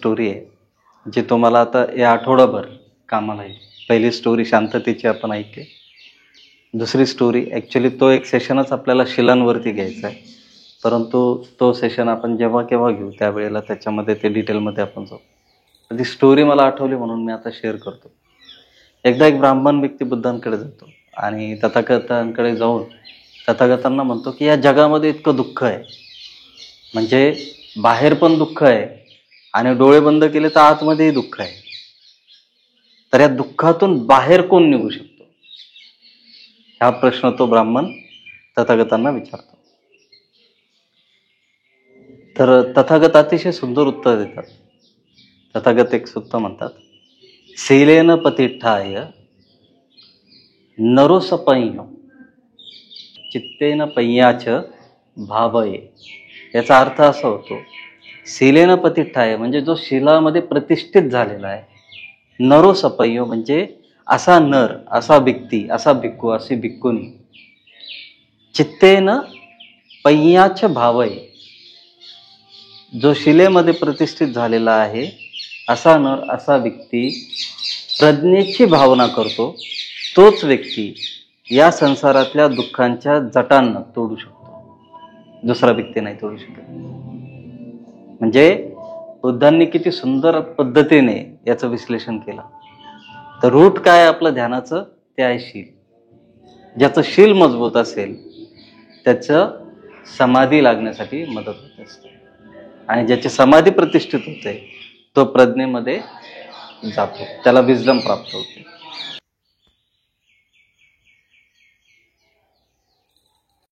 Story आहे जी तुम्हाला आता या आठवडाभर कामाला येईल. पहिली स्टोरी शांततेची आपण ऐकली. दुसरी स्टोरी ॲक्च्युली तो एक सेशनच आपल्याला शिलांवरती घ्यायचा आहे, परंतु तो सेशन आपण जेव्हा केव्हा घेऊ त्यावेळेला त्याच्यामध्ये ते डिटेलमध्ये आपण जाऊ. ती स्टोरी मला आठवली म्हणून मी आता शेअर करतो. एकदा एक ब्राह्मण व्यक्ती बुद्धांकडे जातो आणि तथागतांकडे जाऊन तथागतांना म्हणतो की या जगामध्ये इतकं दुःख आहे, म्हणजे बाहेर पण दुःख आहे आणि डोळे बंद केले तर आतमध्येही दुःख आहे. तर या दुःखातून बाहेर कोण निघू शकतो, हा प्रश्न तो ब्राह्मण तथागतांना विचारतो. तर तथागत अतिशय सुंदर उत्तर देतात. तथागत एक सूक्त म्हणतात, शीलेन पतिष्ठाय नरोसपञ्य चित्तेन पय्याच भावये. याचा अर्थ असा होतो, शीलेन पतिष्ठाय म्हणजे जो शीलामध्ये प्रतिष्ठित झालेला आहे, नरोसपय्य म्हणजे असा नर, असा व्यक्ती, असा भिक्खू, अशी भिक्खुनी, चित्तेन पय्याच भावये, जो शिलेमध्ये प्रतिष्ठित झालेला आहे असा नर, असा व्यक्ती प्रज्ञेची भावना करतो, तोच व्यक्ती या संसारातल्या दुःखांच्या जटांना तोडू शकतो. दुसरा व्यक्ती नाही तोडू शकत. म्हणजे बुद्धांनी किती सुंदर पद्धतीने याचं विश्लेषण केलं. तर रूट काय आपलं ध्यानाचं, ते आहे शील. ज्याचं शील मजबूत असेल त्याचं समाधी लागण्यासाठी मदत होत असते, आणि ज्याची समाधी प्रतिष्ठित होते तो प्रज्ञेमध्ये जातो, त्याला विजडम प्राप्त होते.